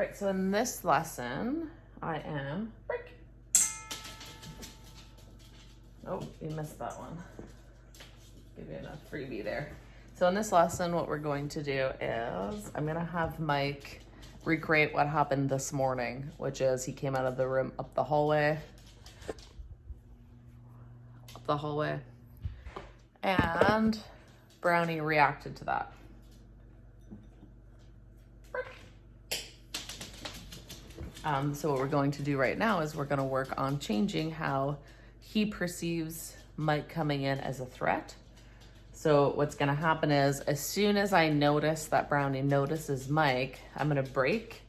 Right, so in this lesson, I am, oh, you missed that one. Give you enough freebie there. So in this lesson, what we're going to do is I'm gonna have Mike recreate what happened this morning, which is he came out of the room up the hallway, and Brownie reacted to that. So what we're going to do right now is we're going to work on changing how he perceives Mike coming in as a threat. So what's going to happen is as soon as I notice that Brownie notices Mike, I'm going to break,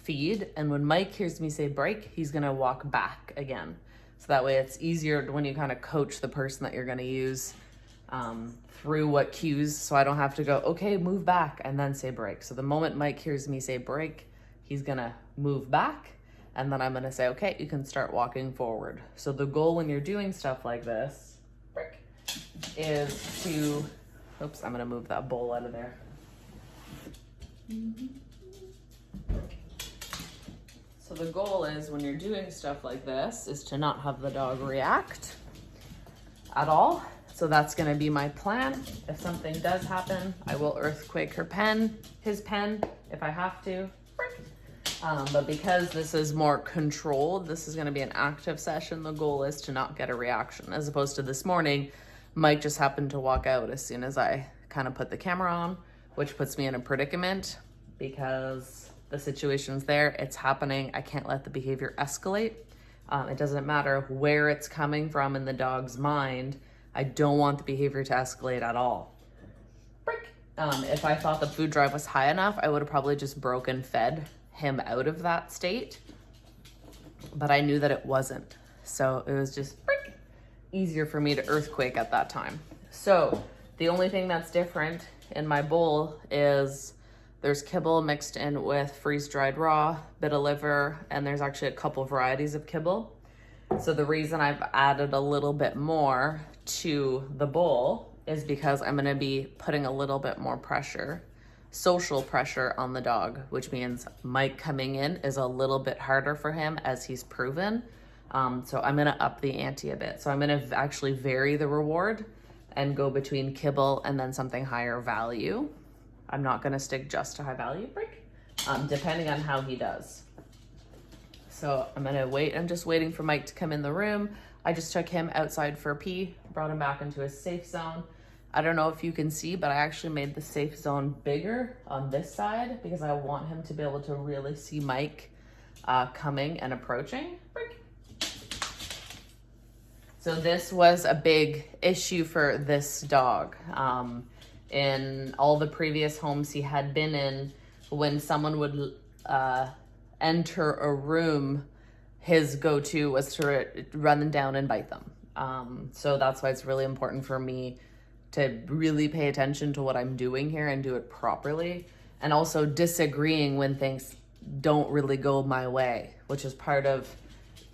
feed, and when Mike hears me say break, he's going to walk back again. So that way it's easier when you kind of coach the person that you're going to use through what cues, so I don't have to go, okay, move back, and then say break. So the moment Mike hears me say break, he's gonna move back, and then I'm gonna say, okay, you can start walking forward. So the goal when you're doing stuff like this is to, oops, I'm gonna move that bowl out of there. So the goal is when you're doing stuff like this is to not have the dog react at all. So that's gonna be my plan. If something does happen, I will earthquake his pen, if I have to. But because this is more controlled, this is gonna be an active session, the goal is to not get a reaction. As opposed to this morning, Mike just happened to walk out as soon as I kind of put the camera on, which puts me in a predicament because the situation's there, it's happening, I can't let the behavior escalate. It doesn't matter where it's coming from in the dog's mind, I don't want the behavior to escalate at all. If I thought the food drive was high enough, I would have probably just broken fed him out of that state, but I knew that it wasn't. So it was just easier for me to earthquake at that time. So the only thing that's different in my bowl is there's kibble mixed in with freeze-dried raw, bit of liver, and there's actually a couple varieties of kibble. So the reason I've added a little bit more to the bowl is because I'm gonna be putting a little bit more pressure, social pressure on the dog, which means Mike coming in is a little bit harder for him as he's proven. So I'm gonna up the ante a bit. So I'm gonna actually vary the reward and go between kibble and then something higher value. I'm not gonna stick just to high value, depending on how he does. So I'm gonna wait, I'm just waiting for Mike to come in the room. I just took him outside for a pee, brought him back into his safe zone. I don't know if you can see, but I actually made the safe zone bigger on this side because I want him to be able to really see Mike coming and approaching. So this was a big issue for this dog. In all the previous homes he had been in, when someone would enter a room, his go-to was to run them down and bite them. So that's why it's really important for me to really pay attention to what I'm doing here and do it properly. And also disagreeing when things don't really go my way, which is part of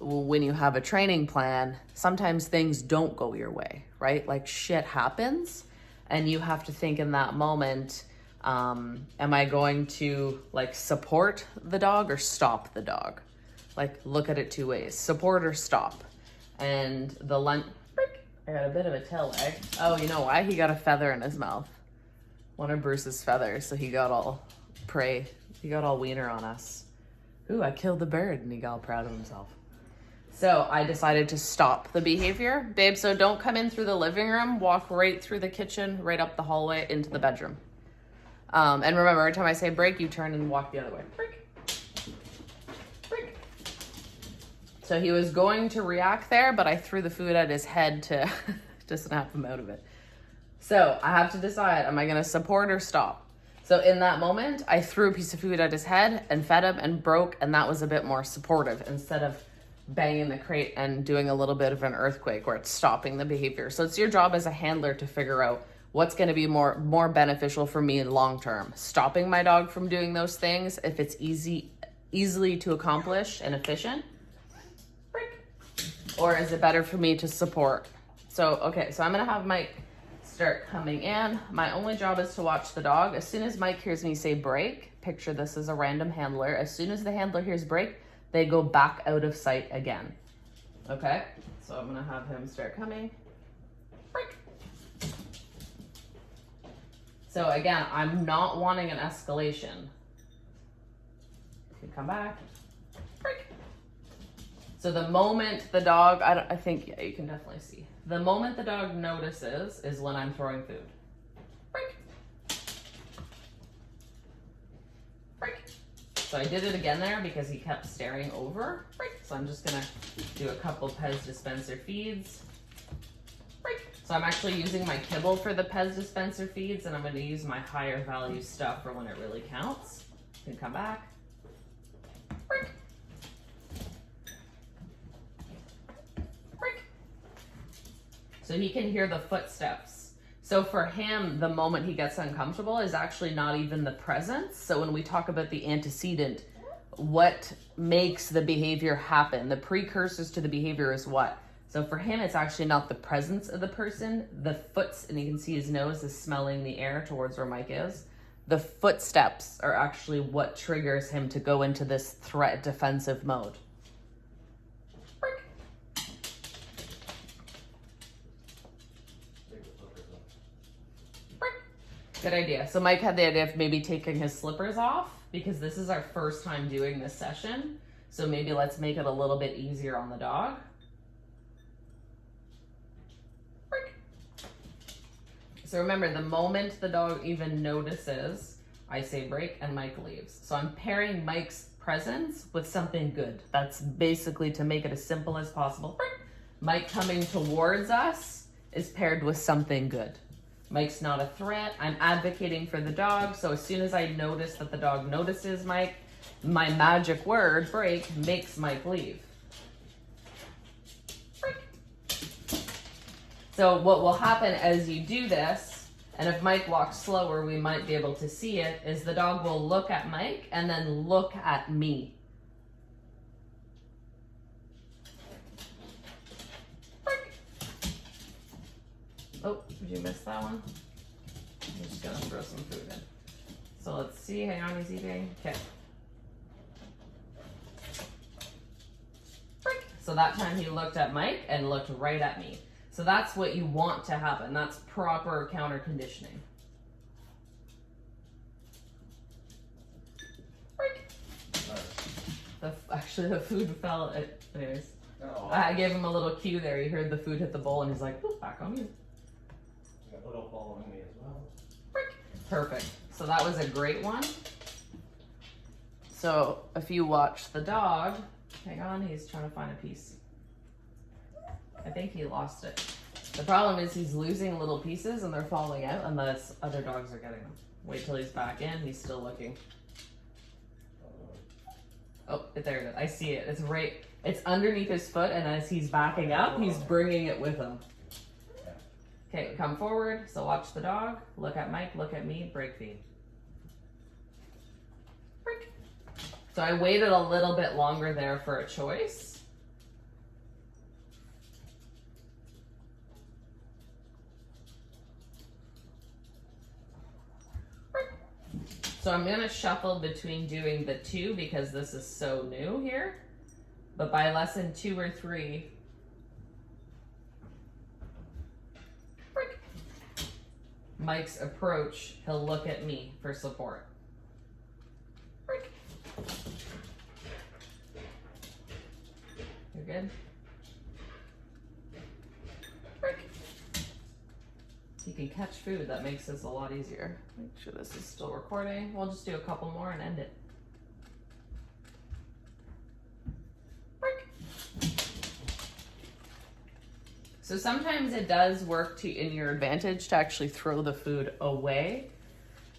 when you have a training plan, sometimes things don't go your way, right? Like shit happens and you have to think in that moment, am I going to like support the dog or stop the dog? Like look at it two ways, support or stop. And the lunch, I got a bit of a tail wag. Oh, you know why? He got a feather in his mouth. One of Bruce's feathers, so he got all prey. He got all wiener on us. Ooh, I killed the bird, and he got all proud of himself. So I decided to stop the behavior. Babe, so don't come in through the living room, walk right through the kitchen, right up the hallway into the bedroom. And remember, every time I say break, you turn and walk the other way. Break. Break. So he was going to react there, but I threw the food at his head to snap him out of it. So I have to decide, am I gonna support or stop? So in that moment, I threw a piece of food at his head and fed him and broke, and that was a bit more supportive instead of banging the crate and doing a little bit of an earthquake where it's stopping the behavior. So it's your job as a handler to figure out what's gonna be more beneficial for me long-term. Stopping my dog from doing those things if it's easily to accomplish and efficient, or is it better for me to support? So, okay, so I'm gonna have Mike start coming in. My only job is to watch the dog. As soon as Mike hears me say break, picture this as a random handler. As soon as the handler hears break, they go back out of sight again. Okay, so I'm gonna have him start coming. Break. So again, I'm not wanting an escalation. You come back. Break. So the moment the dog, I think, yeah, you can definitely see. The moment the dog notices is when I'm throwing food. Break. Break. So I did it again there because he kept staring over. Break. So I'm just gonna do a couple Pez dispenser feeds. Break. So I'm actually using my kibble for the Pez dispenser feeds, and I'm gonna use my higher value stuff for when it really counts. You can come back. Break. Break. So he can hear the footsteps. So for him, the moment he gets uncomfortable is actually not even the presence. So when we talk about the antecedent, what makes the behavior happen? The precursors to the behavior is what? So for him, it's actually not the presence of the person. The and you can see his nose is smelling the air towards where Mike is. The footsteps are actually what triggers him to go into this threat defensive mode. Break. Break. Good idea. So Mike had the idea of maybe taking his slippers off because this is our first time doing this session. So maybe let's make it a little bit easier on the dog. So remember, the moment the dog even notices, I say break and Mike leaves. So I'm pairing Mike's presence with something good. That's basically to make it as simple as possible. Break. Mike coming towards us is paired with something good. Mike's not a threat. I'm advocating for the dog. So as soon as I notice that the dog notices Mike, my magic word, break, makes Mike leave. So what will happen as you do this, and if Mike walks slower, we might be able to see it, is the dog will look at Mike and then look at me. Oh, did you miss that one? I'm just gonna throw some food in. So let's see, hang on, he's eating. Okay. So that time he looked at Mike and looked right at me. So that's what you want to happen. That's proper counter conditioning. Actually, the food fell. Anyways, I gave him a little cue there. He heard the food hit the bowl and he's like, "Ooh, back on you." Got a little following me as well. Perfect. So that was a great one. So if you watch the dog, hang on, he's trying to find a piece. I think he lost it. The problem is he's losing little pieces and they're falling out unless other dogs are getting them. Wait till he's back in. He's still looking. Oh, there it is. I see it. It's right. It's underneath his foot, and as he's backing up, he's bringing it with him. Okay, come forward. So watch the dog. Look at Mike. Look at me. Break feed. Break. So I waited a little bit longer there for a choice. So I'm gonna shuffle between doing the 2 because this is so new here. But by lesson 2 or 3, Mike's approach, he'll look at me for support. You're good? You can catch food, that makes this a lot easier. Make sure this is still recording. We'll just do a couple more and end it. So sometimes it does work in your advantage to actually throw the food away,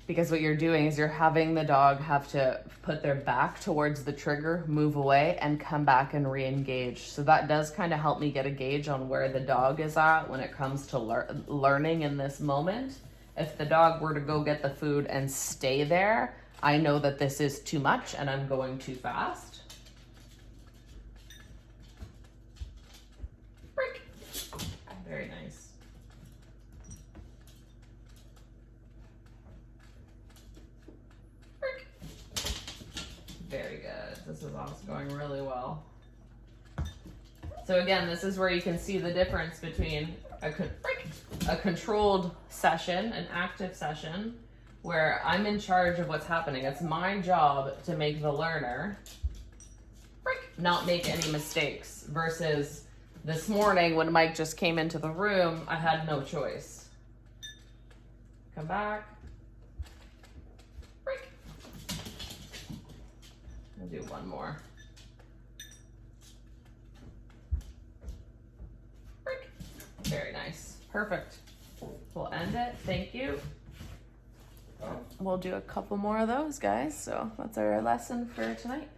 because what you're doing is you're having the dog have to put their back towards the trigger, move away, and come back and re-engage. So that does kind of help me get a gauge on where the dog is at when it comes to learning in this moment. If the dog were to go get the food and stay there, I know that this is too much and I'm going too fast. Very nice. Very good. This is also going really well. So again, this is where you can see the difference between a controlled session, an active session, where I'm in charge of what's happening. It's my job to make the learner not make any mistakes, versus this morning when Mike just came into the room, I had no choice. Come back. We'll do one more. Very nice. Perfect. We'll end it. Thank you. We'll do a couple more of those, guys. So that's our lesson for tonight.